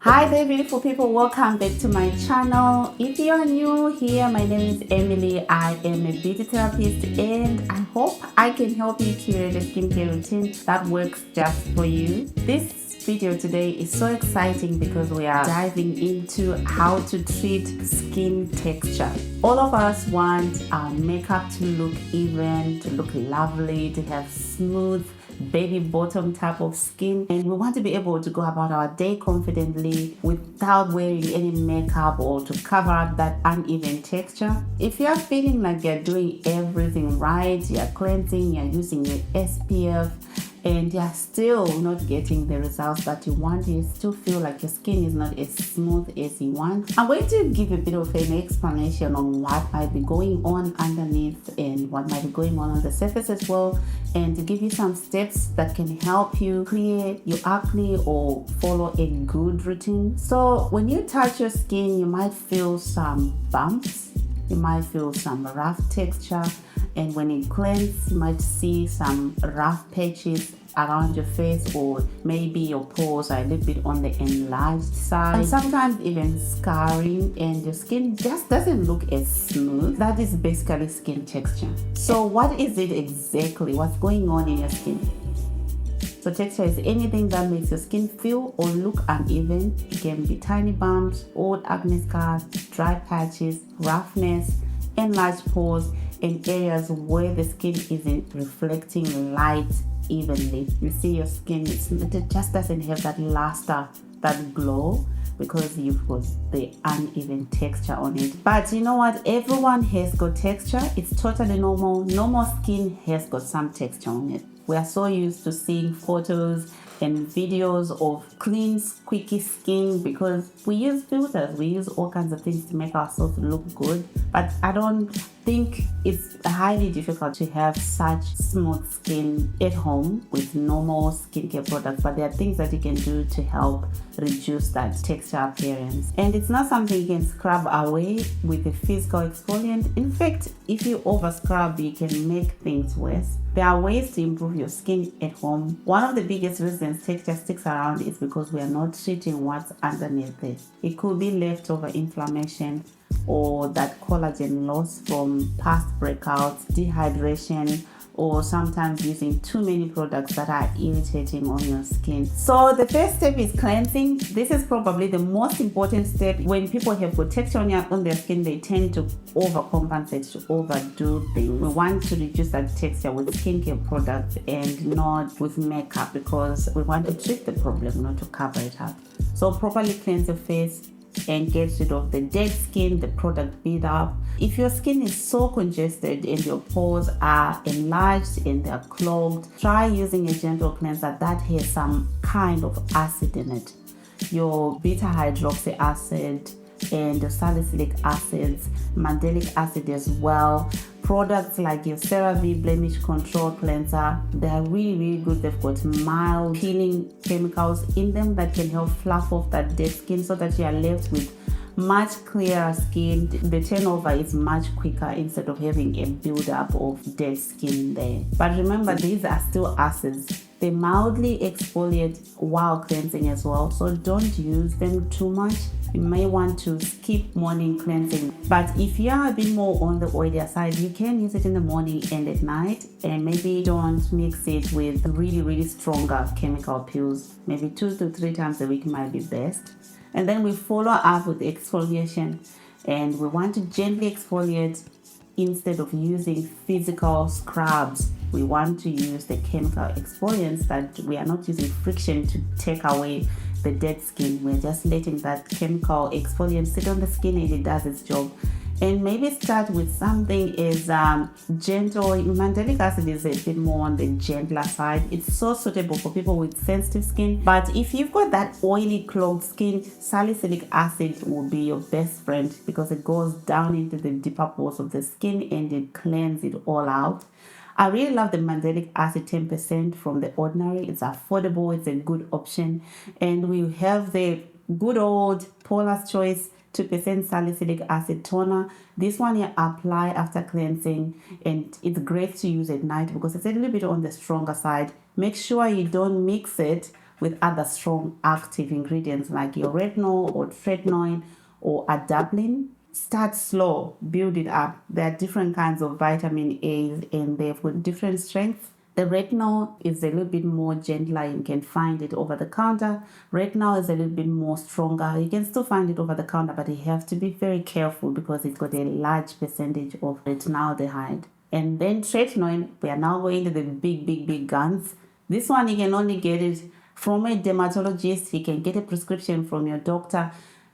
Hi there, beautiful people. Welcome back to my channel. If you are new here, my name is Emily. I am a beauty therapist and I hope I can help you create a skincare routine that works just for you. This video today is so exciting because we are diving into how to treat skin texture. All of us want our makeup to look even, to look lovely, to have smooth baby bottom type of skin, and we want to be able to go about our day confidently without wearing any makeup or to cover up that uneven texture. If you're feeling like you're doing everything right, you're cleansing, you're using your SPF, and you're still not getting the results that you want, you still feel like your skin is not as smooth as you want, I'm going to give a bit of an explanation on what might be going on underneath and what might be going on the surface as well, and to give you some steps that can help you clear your acne or follow a good routine. So when you touch your skin, you might feel some bumps, you might feel some rough texture, and when it cleanses, you might see some rough patches around your face, or maybe your pores are a little bit on the enlarged side, and sometimes even scarring, and your skin just doesn't look as smooth. That is basically skin texture. So what is it exactly? What's going on in your skin? So texture is anything that makes your skin feel or look uneven. It can be tiny bumps, old acne scars, dry patches, roughness, enlarged pores, in areas where the skin isn't reflecting light evenly. You see your skin, it just doesn't have that luster, that glow, because you've got the uneven texture on it. But you know what? Everyone has got texture. It's totally normal. Normal skin has got some texture on it. We are so used to seeing photos and videos of clean, squeaky skin because we use filters, we use all kinds of things to make ourselves look good. But I don't think it's highly difficult to have such smooth skin at home with normal skincare products, but there are things that you can do to help reduce that texture appearance. And it's not something you can scrub away with a physical exfoliant. In fact, if you over scrub, you can make things worse. There are ways to improve your skin at home. One of the biggest reasons texture sticks around is because we are not treating what's underneath it. It could be leftover inflammation, or that collagen loss from past breakouts, dehydration, or sometimes using too many products that are irritating on your skin. So the first step is cleansing. This is probably the most important step. When people have good texture on their skin, they tend to overcompensate, to overdo things. We want to reduce that texture with skincare products and not with makeup, because we want to treat the problem, not to cover it up. So properly cleanse your face and get rid of the dead skin, the product buildup. If your skin is so congested and your pores are enlarged and they're clogged, try using a gentle cleanser that has some kind of acid in it. Your beta hydroxy acid and your salicylic acids, mandelic acid as well. Products like your CeraVe Blemish Control Cleanser, they are really good. They've got mild peeling chemicals in them that can help fluff off that dead skin so that you are left with much clearer skin. The turnover is much quicker instead of having a buildup of dead skin there. But remember, these are still acids. They mildly exfoliate while cleansing as well, so don't use them too much. You may want to skip morning cleansing. But if you are a bit more on the oilier side, you can use it in the morning and at night, and maybe don't mix it with really stronger chemical peels. Maybe 2 to 3 times a week might be best. And then we follow up with exfoliation, and we want to gently exfoliate instead of using physical scrubs. We want to use the chemical exfoliants that we are not using friction to take away the dead skin. We're just letting that chemical exfoliant sit on the skin and it does its job. And maybe start with something is gentle. Mandelic acid is a bit more on the gentler side. It's so suitable for people with sensitive skin. But if you've got that oily, clogged skin, salicylic acid will be your best friend, because it goes down into the deeper pores of the skin and it cleanses it all out. I really love the mandelic acid 10% from The Ordinary. It's affordable, it's a good option. And we have the good old Paula's Choice 2% salicylic acid toner. This one you apply after cleansing, and it's great to use at night because it's a little bit on the stronger side. Make sure you don't mix it with other strong active ingredients like your retinol or tretinoin or adapalene. Start slow, build it up. There are different kinds of vitamin A's and they've got different strengths. The retinol is a little bit more gentler. You can find it over the counter. Retinol is a little bit more stronger. You can still find it over the counter, but you have to be very careful because it's got a large percentage of retinaldehyde. And then tretinoin, we are now going to the big guns. This one, you can only get it from a dermatologist. You can get a prescription from your doctor.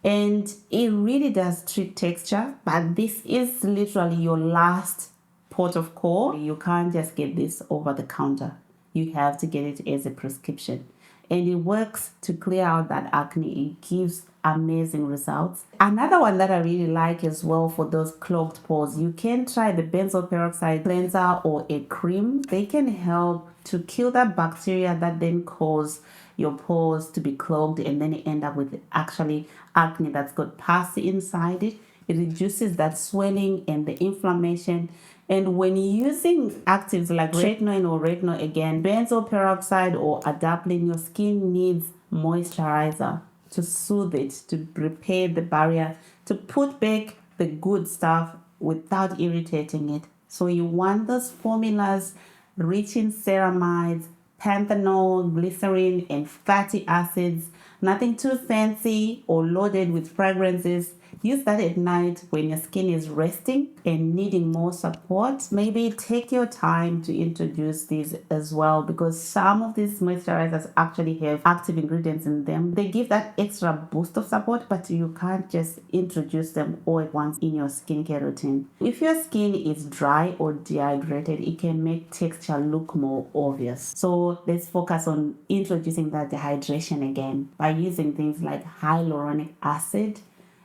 And it really does treat texture, but this is literally your last port of call. You can't just get this over the counter. You have to get it as a prescription. And it works to clear out that acne. It gives amazing results. Another one that I really like as well for those clogged pores, you can try the benzoyl peroxide cleanser or a cream. They can help to kill that bacteria that then cause your pores to be clogged, and then you end up with actually acne that's got pus inside it. It reduces that swelling and the inflammation. And when using actives like tretinoin or retinol, again, benzoyl peroxide or adapalene, your skin needs moisturizer to soothe it, to repair the barrier, to put back the good stuff without irritating it. So you want those formulas rich in ceramides, panthenol, glycerin, and fatty acids. Nothing too fancy or loaded with fragrances. Use that at night when your skin is resting and needing more support. Maybe take your time to introduce these as well, because some of these moisturizers actually have active ingredients in them. They give that extra boost of support, but you can't just introduce them all at once in your skincare routine. If your skin is dry or dehydrated, it can make texture look more obvious. So let's focus on introducing that dehydration again by using things like hyaluronic acid.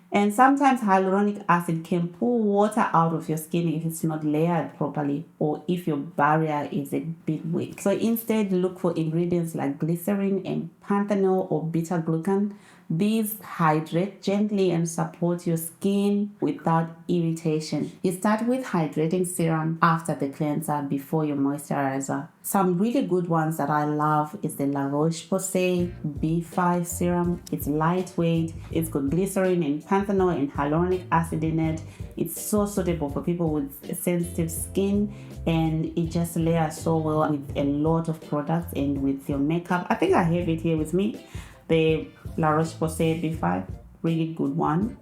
And sometimes hyaluronic acid can pull water out of your skin if it's not layered properly or if your barrier is a bit weak. So instead, look for ingredients like glycerin and panthenol or beta-glucan. These hydrate gently and support your skin without irritation. You start with hydrating serum after the cleanser before your moisturizer. Some really good ones that I love is the La Roche-Posay B5 serum. It's lightweight, it's got glycerin and panthenol and hyaluronic acid in it. It's so suitable for people with sensitive skin, and it just layers so well with a lot of products and with your makeup. I think I have it here with me. The La Roche-Posay B5, really good one.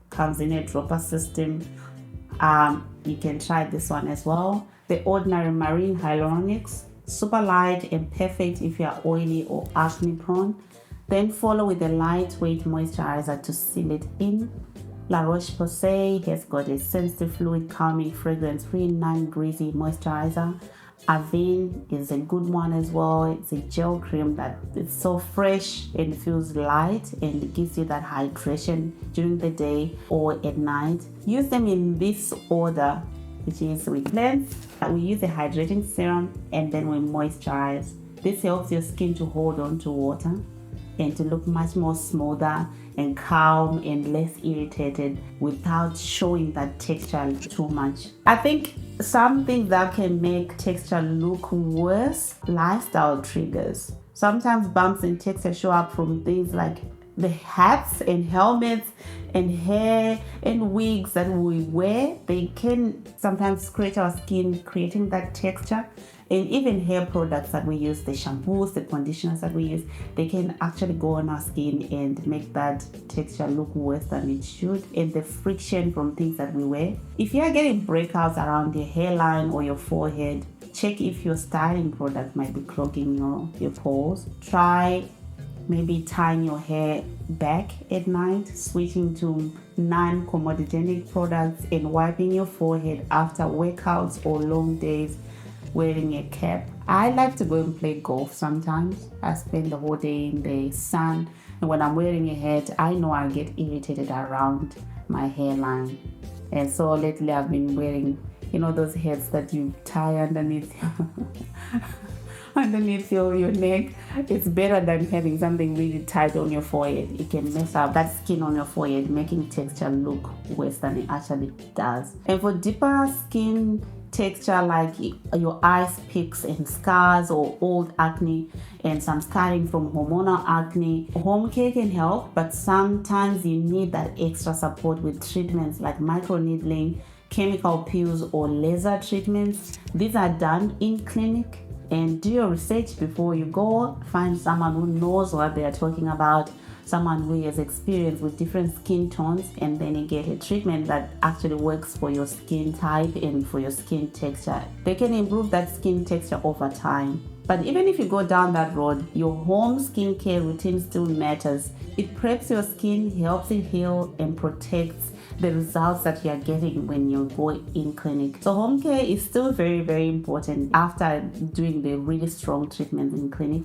Comes in a dropper system. You can try this one as well. The Ordinary Marine Hyaluronics, super light and perfect if you are oily or acne prone. Then follow with a lightweight moisturizer to seal it in. La Roche-Posay has got a sensitive fluid calming fragrance-free non-greasy moisturizer. Avène is a good one as well. It's a gel cream that is so fresh and feels light and it gives you that hydration during the day or at night. Use them in this order, which is we cleanse, we use a hydrating serum, and then we moisturize. This helps your skin to hold on to water and to look much more smoother and calm and less irritated without showing that texture too much. I think something that can make texture look worse, lifestyle triggers. Sometimes bumps in texture show up from things like the hats and helmets and hair and wigs that we wear. They can sometimes scratch our skin, creating that texture. And even hair products that we use, the shampoos, the conditioners that we use, they can actually go on our skin and make that texture look worse than it should. And the friction from things that we wear. If you are getting breakouts around your hairline or your forehead, check if your styling product might be clogging your pores. Try maybe tying your hair back at night, switching to non-comedogenic products, and wiping your forehead after workouts or long days, wearing a cap. I like to go and play golf sometimes. I spend the whole day in the sun, and when I'm wearing a hat, I know I get irritated around my hairline. And so lately I've been wearing, those hats that you tie underneath underneath your neck. It's better than having something really tight on your forehead. It can mess up that skin on your forehead, making texture look worse than it actually does. And for deeper skin texture like your ice picks and scars or old acne and some scarring from hormonal acne, home care can help, but sometimes you need that extra support with treatments like microneedling, chemical peels, or laser treatments. These are done in clinic. And do your research before you go. Find someone who knows what they are talking about, someone who has experience with different skin tones, and then you get a treatment that actually works for your skin type and for your skin texture. They can improve that skin texture over time. But even if you go down that road, your home skincare routine still matters. It preps your skin, helps it heal, and protects the results that you are getting when you go in clinic. So home care is still very, very important after doing the really strong treatments in clinic.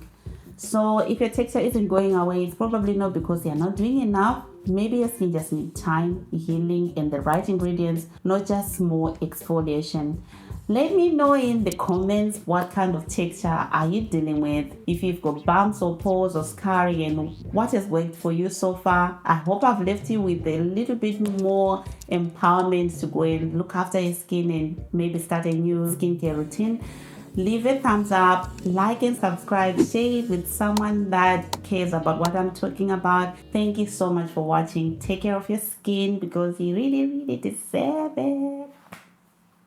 So if your texture isn't going away, it's probably not because you're not doing enough. Maybe your skin just needs time, healing, and the right ingredients, not just more exfoliation. Let me know in the comments what kind of texture are you dealing with, if you've got bumps or pores or scarring, and what has worked for you so far. I hope I've left you with a little bit more empowerment to go and look after your skin and maybe start a new skincare routine. Leave a thumbs up, like and subscribe, share it with someone that cares about what I'm talking about. Thank you so much for watching. Take care of your skin because you really, really deserve it.